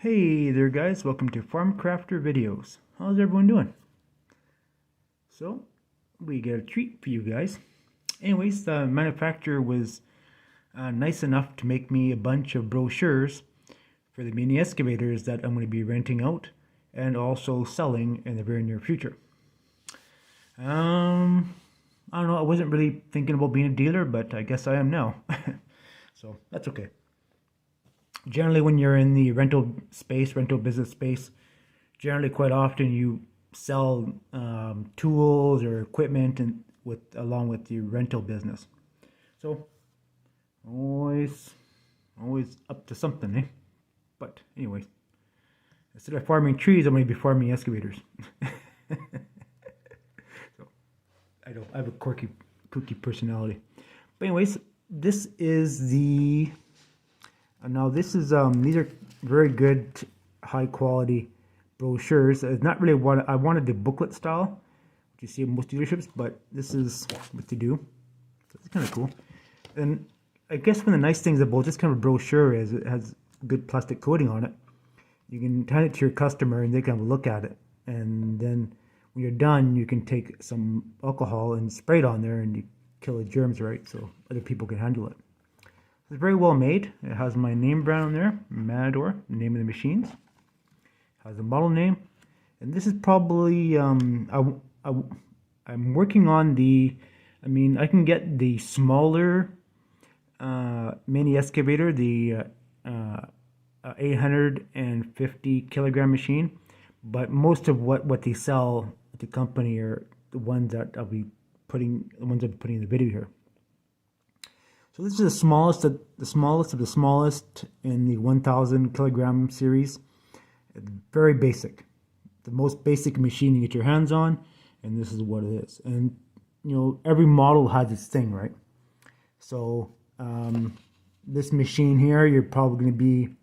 Hey there guys, welcome to farmkrafter videos. How's everyone doing? So, we got a treat for you guys. Anyways, the manufacturer was nice enough to make me a bunch of brochures for the mini excavators that I'm going to be renting out and also selling in the very near future. I don't know, I wasn't really thinking about being a dealer, but I guess I am now. So, that's okay. Generally, when you're in the rental business space, generally quite often you sell tools or equipment and along with the rental business. So always up to something, eh? But anyways, instead of farming trees, I'm going to be farming excavators. So I have a kooky personality. But anyways, this is the. Now this is these are very good, high quality brochures. It's not really what I wanted, the booklet style, which you see in most dealerships, but this is what they do. So it's kind of cool. And I guess one of the nice things about this kind of brochure is it has good plastic coating on it. You can hand it to your customer and they can have a look at it. And then when you're done, you can take some alcohol and spray it on there and you kill the germs, right? So other people can handle it. It's very well made. It has my name brand on there, MataDor, the name of the machines. It has the model name, and this is probably I'm working on the. I mean, I can get the smaller mini excavator, the 850 kilogram machine, but most of what they sell at the company are the ones that I'll be putting in the video here. So this is the smallest of the smallest in the 1,000 kilogram series. It's very basic, the most basic machine you get your hands on, and this is what it is. And you know, every model has its thing, right? So this machine here, you're probably going to be,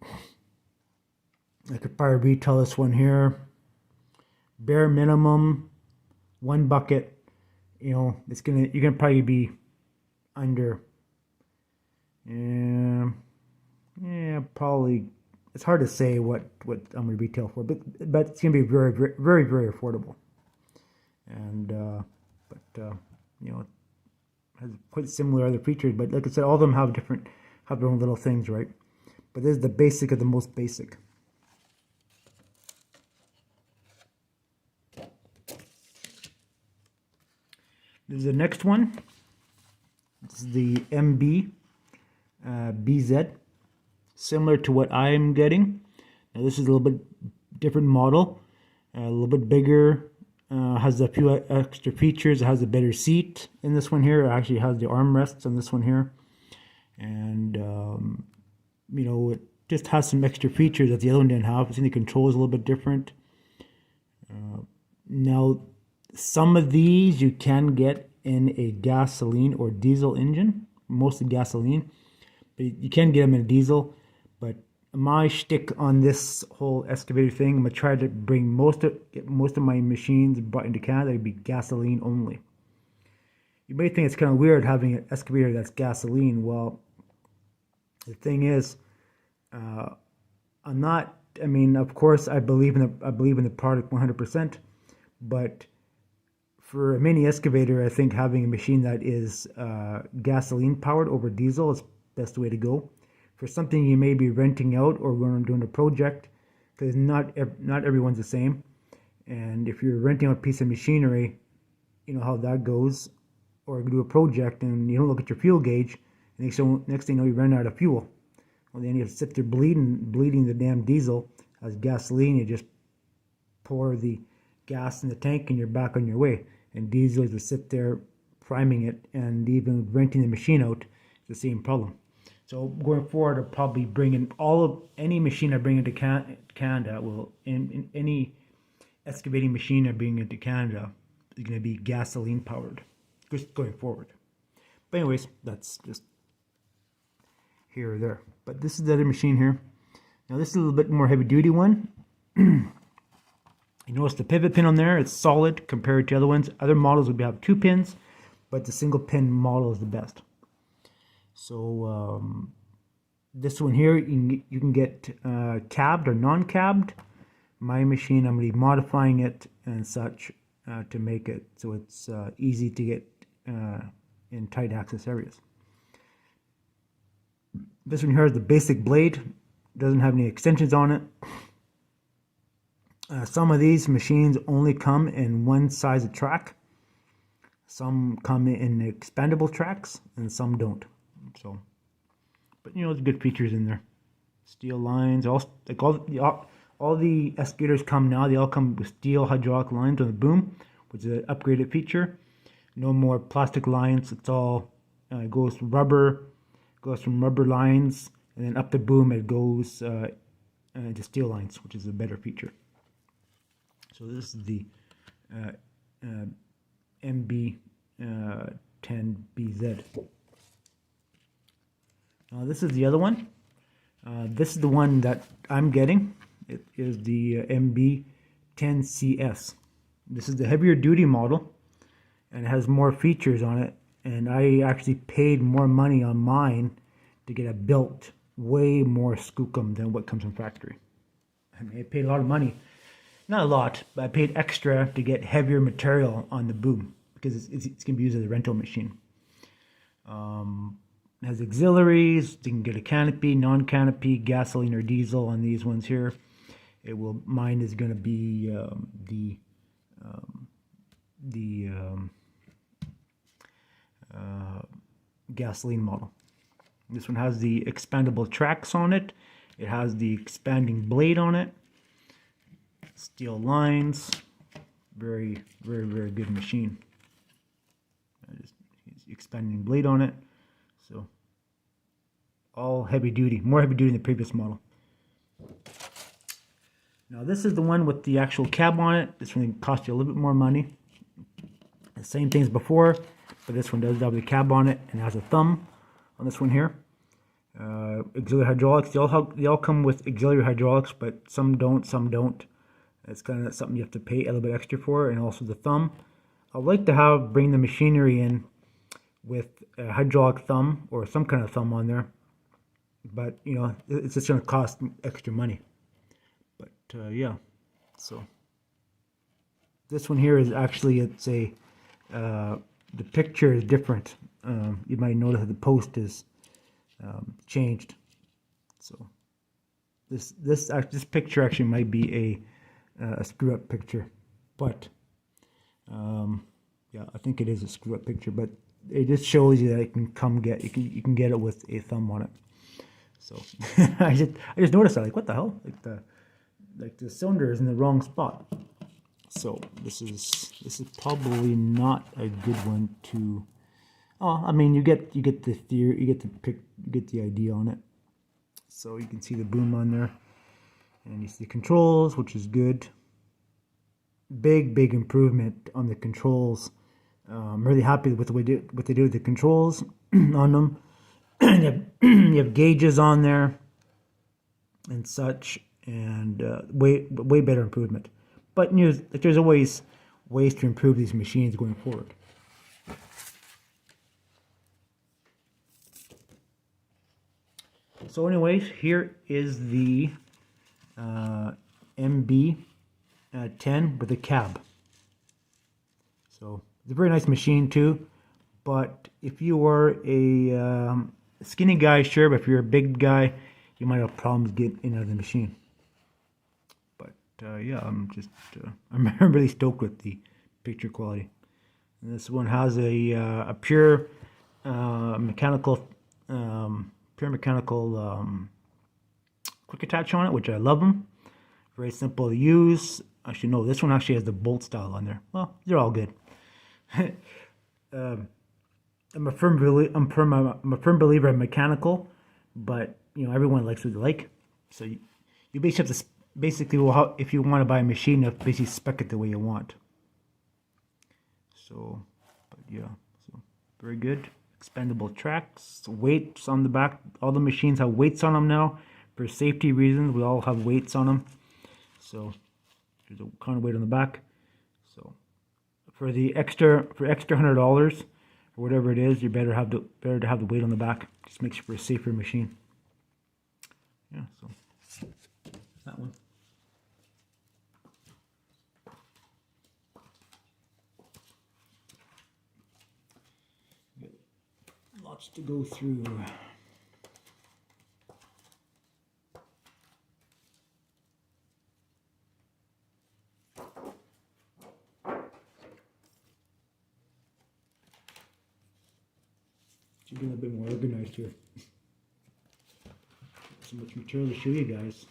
I could probably retail this one here, bare minimum, one bucket. You know, you're gonna probably be under. Yeah, probably. It's hard to say what I'm going to retail for, but it's going to be very, very, very, very affordable. And you know, it has quite similar other features. But like I said, all of them have their own little things, right? But this is the basic of the most basic. This is the next one. This is the MB. BZ, similar to what I'm getting. Now this is a little bit different model, a little bit bigger, has a few extra features. It has a better seat in this one here. It actually has the armrests on this one here, and you know, it just has some extra features that the other one didn't have. I think the control is a little bit different. Now some of these you can get in a gasoline or diesel engine, mostly gasoline. You can get them in a diesel, but my shtick on this whole excavator thing, I'm gonna try to bring most of my machines brought into Canada to be gasoline only. You may think it's kind of weird having an excavator that's gasoline. Well, the thing is, I'm not. I mean, of course, I believe in the product 100%, but for a mini excavator, I think having a machine that is gasoline powered over diesel is best way to go. For something you may be renting out or going doing a project, because not everyone's the same. And if you're renting out a piece of machinery, you know how that goes. Or do a project and you don't look at your fuel gauge, and next thing you know, you run out of fuel. Well, then you have to sit there bleeding the damn diesel as gasoline. You just pour the gas in the tank and you're back on your way. And diesel is to sit there priming it, and even renting the machine out, the same problem. So going forward, I'll probably bring in any machine I bring into Canada. Will in any excavating machine I bring into Canada is going to be gasoline powered, just going forward. But anyways, that's just here or there. But this is the other machine here. Now this is a little bit more heavy duty one. You notice the pivot pin on there, it's solid compared to other ones. Other models would have 2 pins, but the single pin model is the best. So This one here, you can get cabbed or non-cabbed. My machine, I'm going to be modifying it and such to make it so it's easy to get in tight access areas. This one here is the basic blade. Doesn't have any extensions on it. Some of these machines only come in one size of track. Some come in expandable tracks and some don't. So, but you know, there's good features in there. Steel lines, all the excavators come now. They all come with steel hydraulic lines on the boom, which is an upgraded feature. No more plastic lines. It's all goes from rubber lines, and then up the boom it goes to steel lines, which is a better feature. So this is the MB10BZ. This is the other one. This is the one that I'm getting. It is the MB10CS. This is the heavier duty model, and it has more features on it. And I actually paid more money on mine to get it built, way more skookum than what comes from factory. I mean, I paid a lot of money. Not a lot, but I paid extra to get heavier material on the boom because it's going to be used as a rental machine. It has auxiliaries. You can get a canopy, non-canopy, gasoline or diesel on these ones here. Mine is going to be the gasoline model. This one has the expandable tracks on it. It has the expanding blade on it. Steel lines. Very, very, very good machine. Expanding blade on it. So all heavy duty, more heavy duty than the previous model. Now this is the one with the actual cab on it. This one cost you a little bit more money. The same thing as before, but this one does have the cab on it and has a thumb on this one here. Auxiliary hydraulics, they all come with auxiliary hydraulics, but some don't, some don't. It's kind of something you have to pay a little bit extra for, and also the thumb. I'd like to bring the machinery in with a hydraulic thumb or some kind of thumb on there, but you know, it's just going to cost extra money. But yeah, so this one here is actually, the picture is different. You might notice that the post is changed. So this picture actually might be a screw up picture, but yeah, I think it is a screw up picture, but it just shows you that it can you can get it with a thumb on it. So I just noticed that, like, what the hell, like the cylinder is in the wrong spot. So this is probably not a good one to. Oh, I mean, you get the theory, you get the idea on it. So you can see the boom on there, and you see the controls, which is good. Big improvement on the controls. I'm really happy with what they do with the controls on them. you have gauges on there and such, and way better improvement. But there's always ways to improve these machines going forward. So anyways, here is the MB10 with a cab. So it's a very nice machine too, but if you are a skinny guy, sure, but if you're a big guy, you might have problems getting in and out of the machine. But yeah, I'm really stoked with the picture quality. And this one has a pure mechanical quick attach on it, which I love them. Very simple to use. Actually, no, this one actually has the bolt style on there. Well, they're all good. I'm a firm believer in mechanical, but you know, everyone likes what they like. So you basically have to if you want to buy a machine, you have to basically spec it the way you want. So, but yeah, so very good. Expandable tracks, weights on the back. All the machines have weights on them now for safety reasons. We all have weights on them. So there's a kind of weight on the back. So for extra $100 or whatever it is, you better to have the weight on the back. Just makes it for a safer machine. yeah, so that one. Lots to go through. Should be a little bit more organized here. So much material to show you guys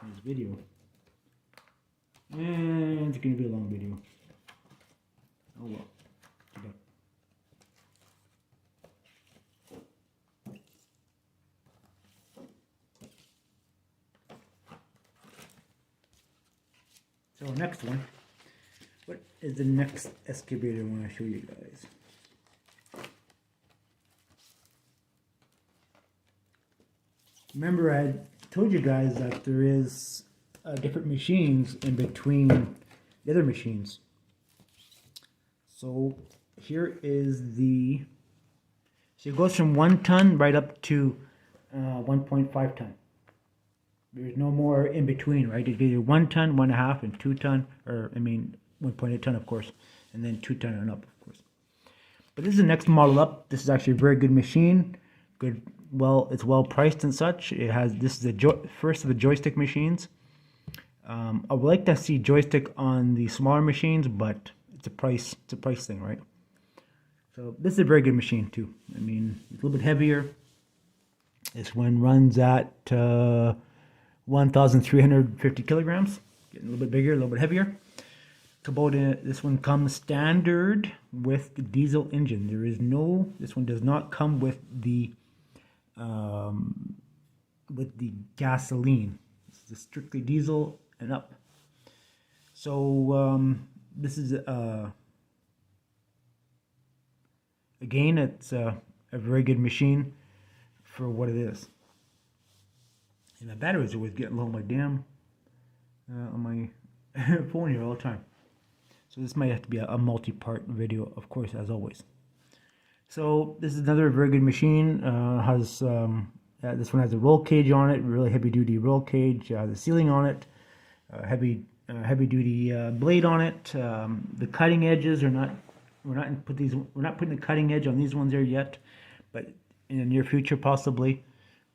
in this video. And it's going to be a long video. Oh well. Too bad. So next one. What is the next excavator I want to show you guys? Remember, I told you guys that there is different machines in between the other machines. So here is the, so it goes from 1 ton right up to 1.5 ton. There's no more in between, right? It's either 1 ton, 1.5, and 2 ton, or I mean 1.8 ton, of course, and then 2 ton and up, of course. But this is the next model up. This is actually a very good machine. Good. Well, it's well priced and such. It has, this is the first of the joystick machines. I would like to see joystick on the smaller machines, but it's a price thing, right? So this is a very good machine too. I mean, it's a little bit heavier. This one runs at 1,350 kilograms. Getting a little bit bigger, a little bit heavier. This one comes standard with the diesel engine. This one does not come with the gasoline. This is strictly diesel and up. So this is again, it's a very good machine for what it is. And my batteries always getting low on my damn on my phone here all the time. So this might have to be a multi-part video, of course, as always. So this is another very good machine. This one has a roll cage on it, really heavy-duty roll cage. The ceiling on it, heavy-duty blade on it. The cutting edges are not. We're not putting the cutting edge on these ones there yet, but in the near future, possibly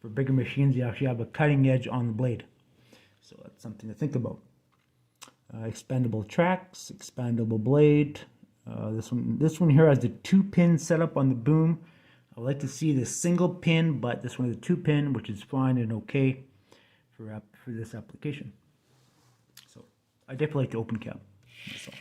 for bigger machines, you actually have a cutting edge on the blade. So that's something to think about. Expandable tracks, expandable blade. This one here has the 2-pin setup on the boom. I would like to see the single pin, but this one is a 2-pin, which is fine and okay for this application. So I definitely like the open cab. That's all.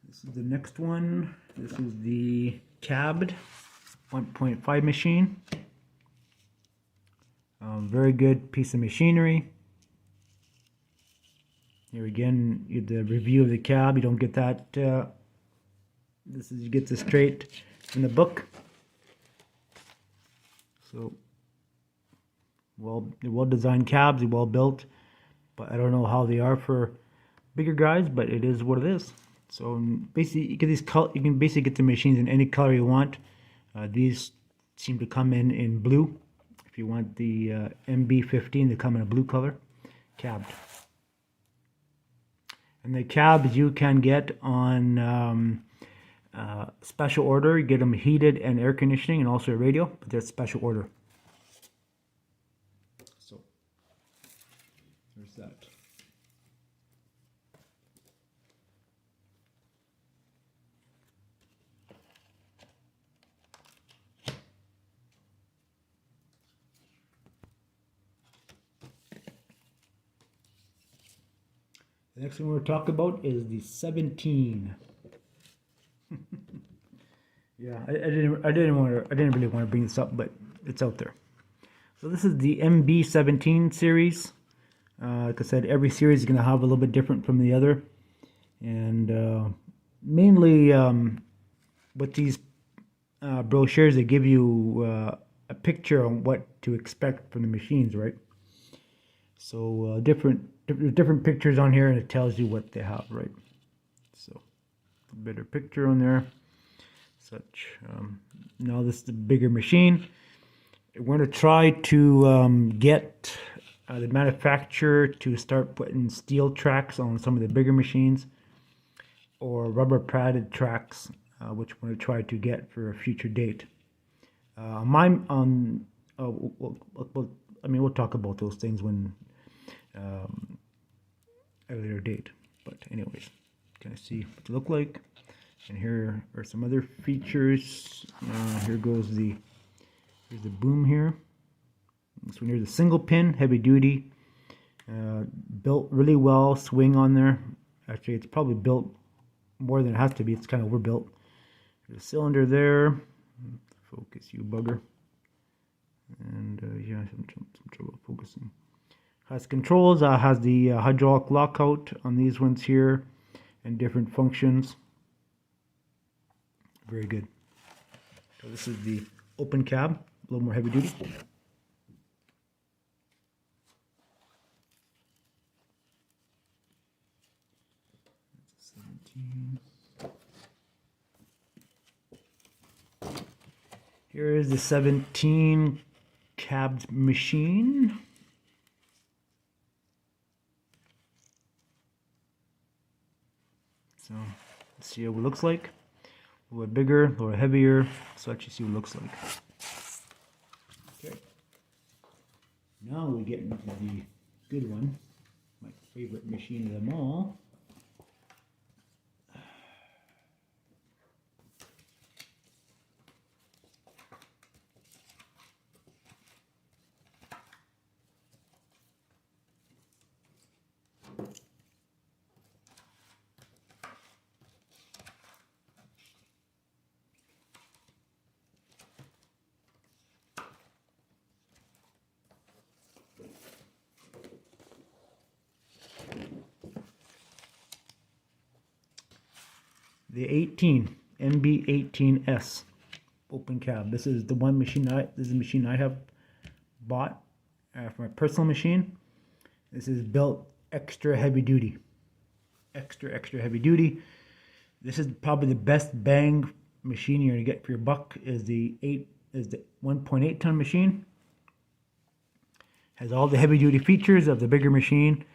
This is the next one. This is the cabbed 1.5 machine. Very good piece of machinery. Here again, you get the review of the cab. You don't get that. You get this straight in the book. So, well designed cabs, well built, but I don't know how they are for bigger guys. But it is what it is. So basically, you can basically get the machines in any color you want. These seem to come in blue. If you want the MB15, they come in a blue color, cabbed. And the cabs you can get on special order. You get them heated and air conditioning, and also a radio, but they're special order. So there's that. The next thing we're going to talk about is the 17. Yeah, I didn't really want to bring this up, but it's out there. So this is the MB17 series. Like I said, every series is going to have a little bit different from the other, and mainly with these brochures, they give you a picture on what to expect from the machines, right? So different pictures on here, and it tells you what they have, right? So a better picture on there. Such. Now this is the bigger machine. We're going to try to get the manufacturer to start putting steel tracks on some of the bigger machines, or rubber padded tracks, which we're going to try to get for a future date. Mine on, we'll talk about those things when at a later date. But anyways, kind of see what they look like. And here are some other features. Here's the boom here. This one here's a single pin, heavy duty, built really well, swing on there. Actually, it's probably built more than it has to be. It's kind of overbuilt. There's a cylinder there. Focus, you bugger. And yeah, some trouble focusing. Has controls. Has the hydraulic lockout on these ones here, and different functions. Very good. So this is the open cab, a little more heavy duty. Here is the 17 cab machine. So let's see what it looks like. A little bigger, a little heavier. So actually see what it looks like. Okay. Now we get into the good one, my favorite machine of them all. The MB18S open cab. This is the machine I have bought for my personal machine. This is built extra heavy duty. Extra heavy duty. This is probably the best bang machine you're gonna get for your buck. Is the 1.8 ton machine. Has all the heavy duty features of the bigger machine,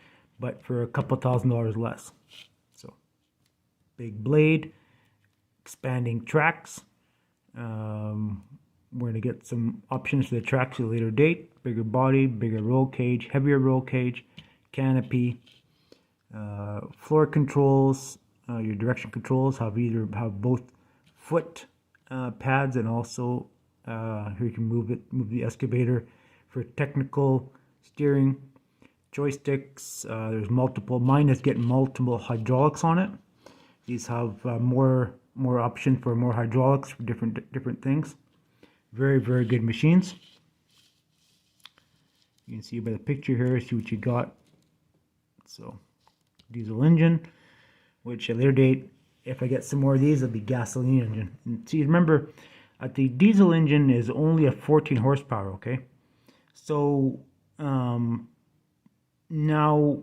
but for a couple $1,000 less. So big blade, expanding tracks. We're going to get some options for the tracks at a later date. Bigger body, bigger roll cage, heavier roll cage, canopy, floor controls. Your direction controls have both foot pads, and also here you can move the excavator for technical steering. Joysticks. There's multiple. Mine is getting multiple hydraulics on it. These have more option for more hydraulics for different things. Very good machines. You can see by the picture here, see what you got. So diesel engine, which at a later date, if I get some more of these, it'll be gasoline engine. And see, remember, the diesel engine is only a 14 horsepower. Okay, so now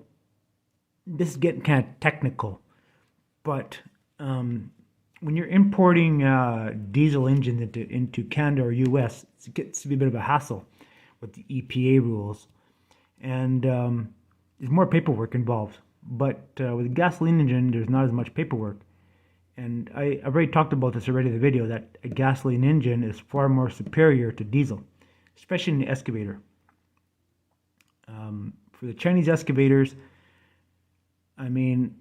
this is getting kind of technical, but when you're importing diesel engines into Canada or US, it gets to be a bit of a hassle with the EPA rules, and there's more paperwork involved. But with a gasoline engine, there's not as much paperwork. And I've already talked about this already in the video, that a gasoline engine is far more superior to diesel, especially in the excavator. For the Chinese excavators, I mean,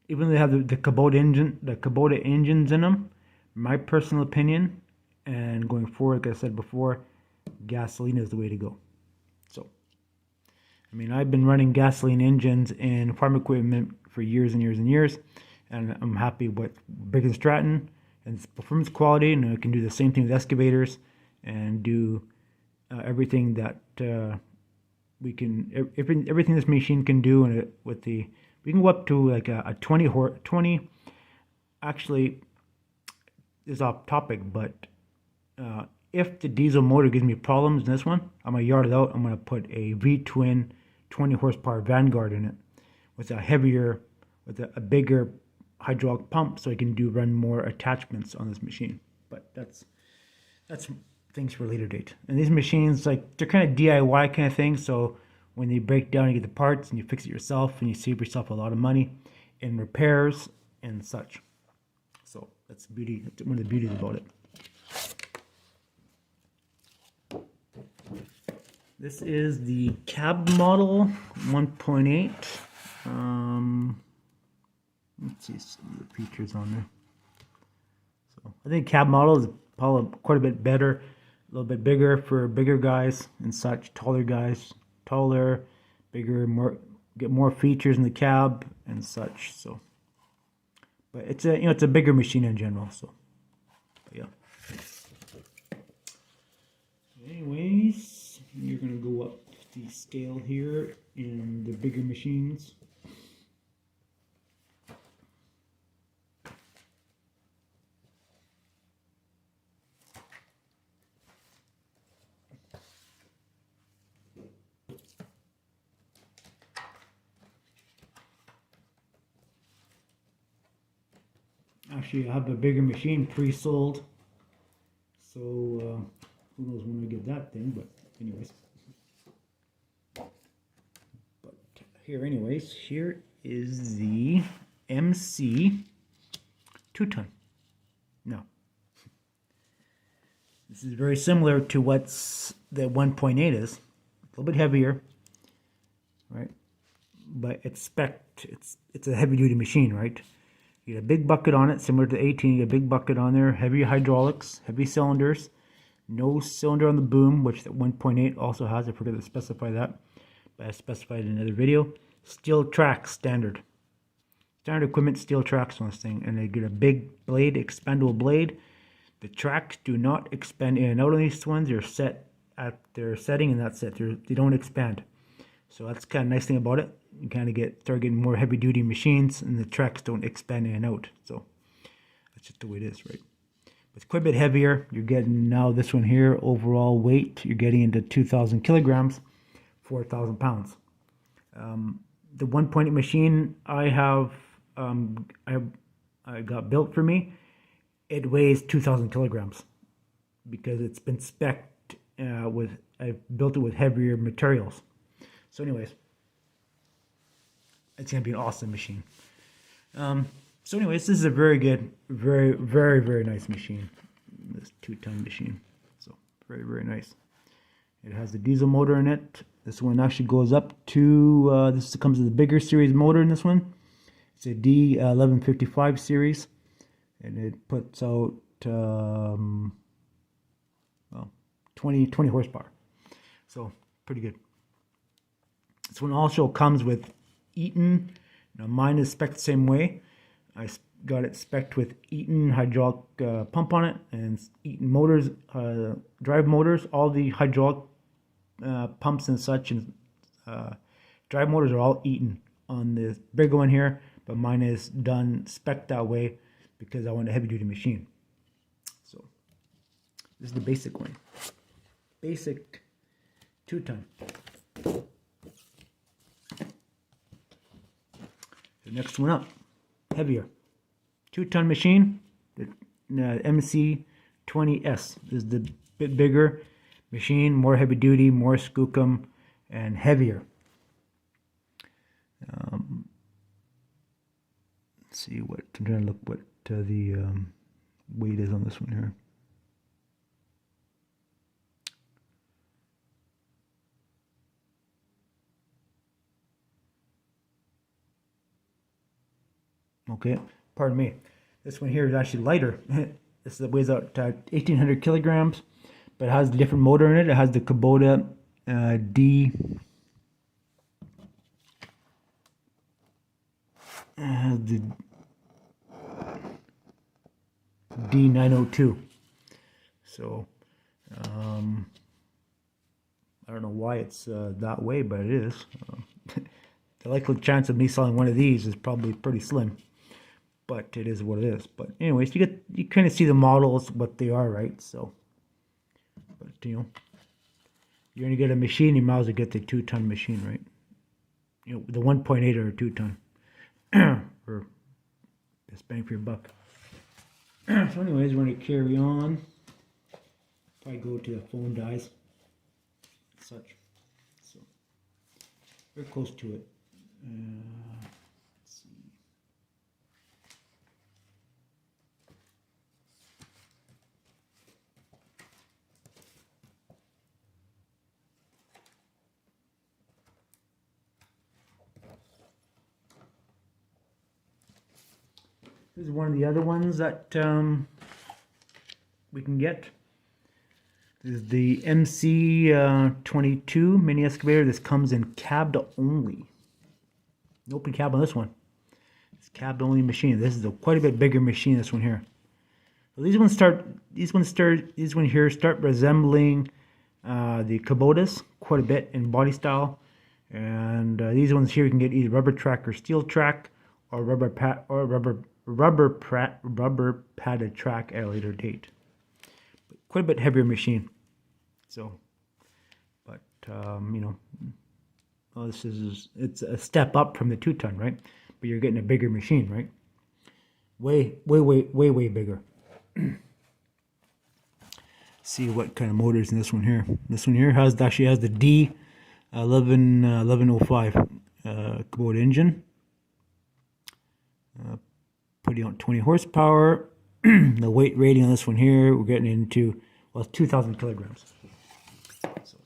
even though they have the Kubota engines in them, my personal opinion, and going forward, like I said before, gasoline is the way to go. So, I mean, I've been running gasoline engines in farm equipment for years and years and years, and I'm happy with Briggs & Stratton and its performance quality, and I can do the same thing with excavators and do everything that everything this machine can do, and we can go up to like a 20. Actually, this is off topic, but if the diesel motor gives me problems in this one, I'm going to yard it out. I'm going to put a V-twin 20 horsepower Vanguard in it with a bigger hydraulic pump, so I can run more attachments on this machine. But that's things for a later date. And these machines, like, they're kind of DIY kind of things, so when they break down, you get the parts and you fix it yourself, and you save yourself a lot of money in repairs and such. So that's the beauty. That's one of the beauties about it. This is the cab model 1.8. Let's see some of the features on there. So I think cab model is probably quite a bit better, a little bit bigger for bigger guys and such, taller guys, taller, bigger, get more features in the cab and such. So, but it's a bigger machine in general. So, but yeah. Anyways, you're gonna go up the scale here in the bigger machines. Actually, I have a bigger machine pre-sold, so who knows when I get that thing, but anyways. But here is the MC 2-ton. No. This is very similar to what's the 1.8 is. A little bit heavier, right? But it's a heavy duty machine, right? You get a big bucket on it, similar to 18. You get a big bucket on there, heavy hydraulics, heavy cylinders, no cylinder on the boom, which the 1.8 also has. I forgot to specify that, but I specified in another video. Steel tracks, standard equipment, steel tracks on this thing, and they get a big blade, expandable blade. The tracks do not expand in and out on these ones. They're set at their setting, and that's it. They don't expand. So that's kind of nice thing about it. You kind of start getting more heavy duty machines, and the tracks don't expand in and out. So that's just the way it is, right? But it's quite a bit heavier. You're getting now this one here, overall weight, you're getting into 2,000 kilograms, 4,000 pounds. The 1.8 machine I got built for me, it weighs 2,000 kilograms because it's been spec'd I built it with heavier materials. So anyways, it's going to be an awesome machine. So anyways, this is a very good, very, very, very nice machine. This 2-ton machine. So very, very nice. It has the diesel motor in it. This one actually goes up to, this comes with a bigger series motor in this one. It's a D1155 series. And it puts out, 20 horsepower. So pretty good. This one also comes with Eaton. Now mine is spec'd the same way. I got it spec'd with Eaton hydraulic pump on it, and Eaton motors, drive motors. All the hydraulic pumps and such and drive motors are all Eaton on this bigger one here, but mine is done spec'd that way because I want a heavy duty machine. So this is the basic one. Basic 2-ton. The next one up, heavier, 2-ton machine. The MC20S is the bit bigger machine, more heavy duty, more skookum, and heavier. Let's see what I'm trying to look what the weight is on this one here. Okay, pardon me. This one here is actually lighter. This weighs out 1,800 kilograms, but it has a different motor in it. It has the Kubota the D902. So I don't know why it's that way, but it is. The likely chance of me selling one of these is probably pretty slim, but it is what it is. But anyways, you kind of see the models, what they are, right? So But you know, you're gonna get a machine, you might as well get the 2-ton machine, right? You know, the 1.8 or a 2-ton, for best bang for your buck. So anyways, we're gonna carry on. Probably go to the phone dies, such. So we're close to it. Let's see. This is one of the other ones that we can get. This is the MC22 mini excavator. This comes in cabbed only. No open cab on this one. It's cabbed only machine. This is a quite a bit bigger machine. This one here. So these ones here start resembling the Kubotas quite a bit in body style, and these ones here you can get either rubber track or steel track, or rubber padded track at a later date. But quite a bit heavier machine. So, but you know, well, it's a step up from the 2-ton, right? But you're getting a bigger machine, right? Way bigger. See what kind of motors in this one here. This one here actually has the D1105 Kubota engine. Putting out 20 horsepower. The weight rating on this one here, we're getting into, well, 2,000 kilograms. So.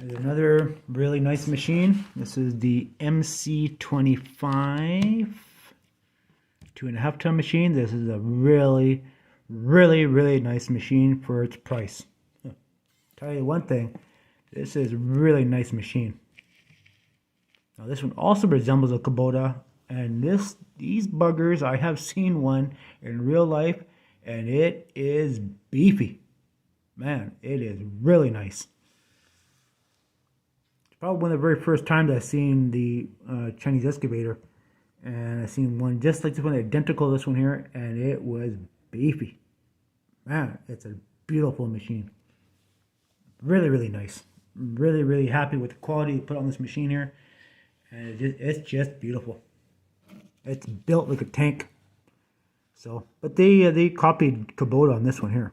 There's another really nice machine. This is the MC25 2.5-ton machine. This is a really nice machine for its price. Tell you one thing, this is a really nice machine. Now this one also resembles a Kubota, and these buggers, I have seen one in real life, and it is beefy. Man, it is really nice. Probably one of the very first times I seen the Chinese excavator, and I seen one just like this one, identical to this one here, and it was beefy. Man, it's a beautiful machine. Really nice. Really happy with the quality put on this machine here, and it's just beautiful. It's built like a tank. So, but they copied Kubota on this one here.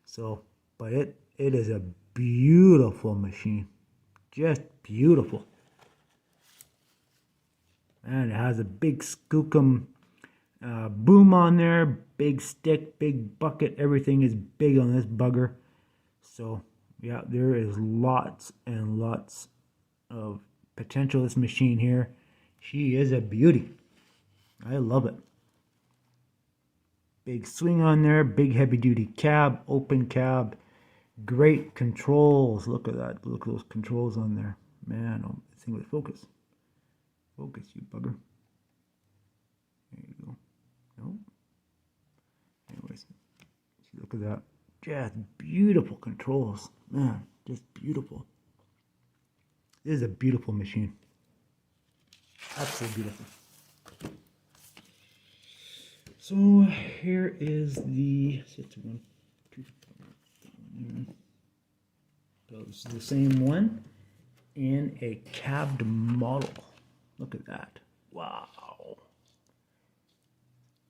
So, but it is a beautiful machine. Just beautiful. And it has a big skookum boom on there, big stick, big bucket. Everything is big on this bugger. So yeah, there is lots and lots of potential this machine here. She is a beauty. I love it. Big swing on there, big heavy duty cab, open cab. Great controls. Look at that. Look at those controls on there. Man, oh, this thing with focus. Focus, you bugger. There you go. Nope. Anyways, look at that. Just beautiful controls. Man, just beautiful. This is a beautiful machine. Absolutely beautiful. So here is the one, two. So this is the same one in a cabbed model. Look at that. Wow.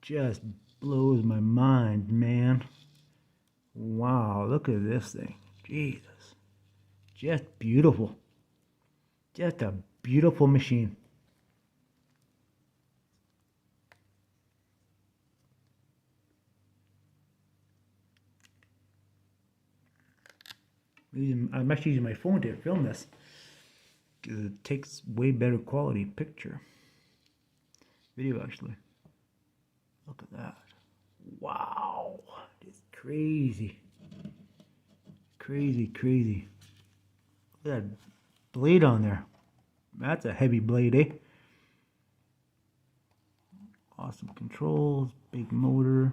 Just blows my mind, man. Wow, look at this thing. Jesus. Just beautiful. Just a beautiful machine. I'm actually using my phone to film this because it takes way better quality picture. Video, actually. Look at that. Wow. It's crazy. Crazy, crazy. Look at that blade on there. That's a heavy blade, eh? Awesome controls, big motor.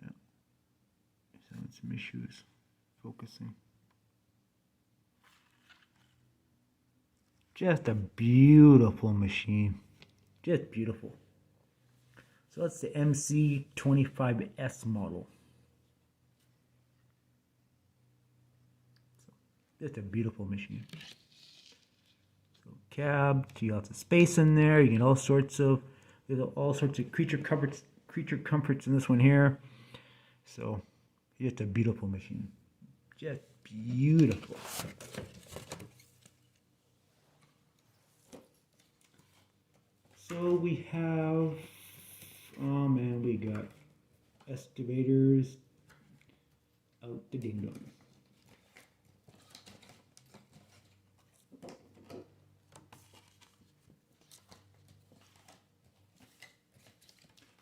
Yeah. He's having some issues focusing. Just a beautiful machine. Just beautiful. So that's the MC25S model. So just a beautiful machine. So cab, you got the space in there. You get all sorts of creature comforts in this one here. So just a beautiful machine. Just beautiful. So we have, oh man, we got excavators out the ding dong.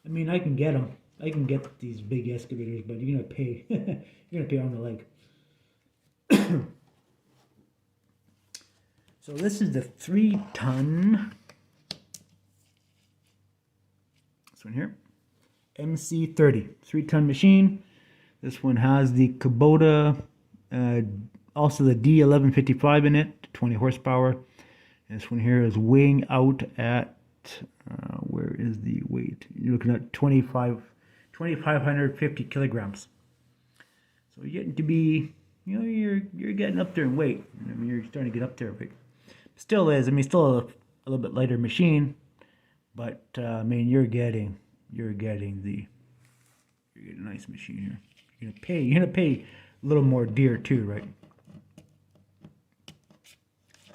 I mean, I can get them. I can get these big excavators, but you're gonna pay. You're gonna pay on the leg. So this is the 3-ton. This one here, MC30, 3-ton machine. This one has the Kubota, also the D1155 in it, 20 horsepower. And this one here is weighing out at, where is the weight? You're looking at 2,550 kilograms. So you're getting to be, you know, you're getting up there in weight. I mean, you're starting to get up there, but still is. I mean, still a little bit lighter machine. But I mean, you're getting a nice machine here. You're gonna pay a little more dear too, right?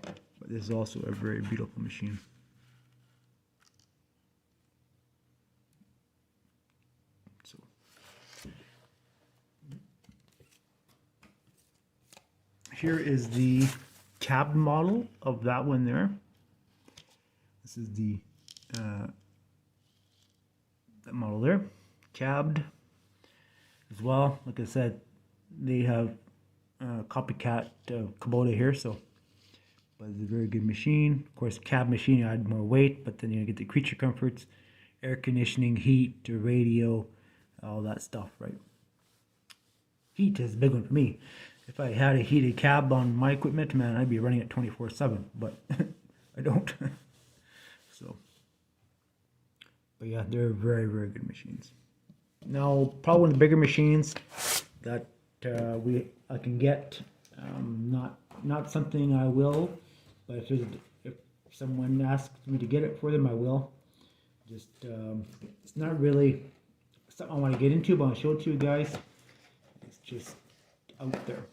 But this is also a very beautiful machine. So here is the cab model of that one there. This is the that model there, cabbed as well. Like I said, they have copycat Kubota here, so but it's a very good machine. Of course, cab machine, you add more weight, but then you get the creature comforts, air conditioning, heat, the radio, all that stuff, right? Heat is a big one for me. If I had a heated cab on my equipment, man, I'd be running it 24/7, but I don't. So, but yeah, they're very, very good machines. Now, probably one of the bigger machines that I can get, not something I will, but if someone asks me to get it for them, I will. Just it's not really something I want to get into, but I'll show it to you guys. It's just out there.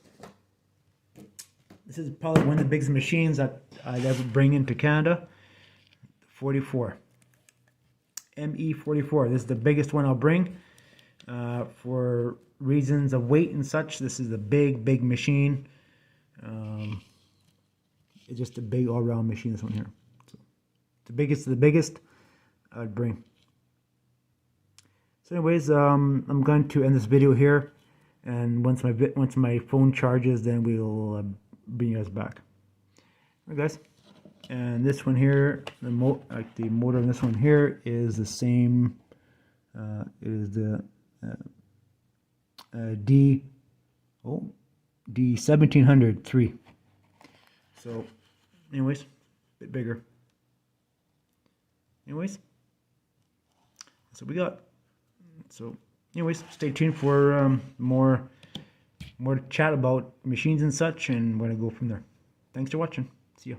This is probably one of the biggest machines that I'd ever bring into Canada. 44. ME44. This is the biggest one I'll bring for reasons of weight and such. This is a big machine. It's just a big all-round machine, this one here. So, the biggest of the biggest I'd bring. So anyways, I'm going to end this video here, and once my phone charges, then we'll bring you guys back. Alright guys, and this one here, the motor on this one here is the same. It is the D1703. So anyways, a bit bigger. Anyways, that's what we got. So anyways, stay tuned for more chat about machines and such, and we're gonna go from there. Thanks for watching. See ya.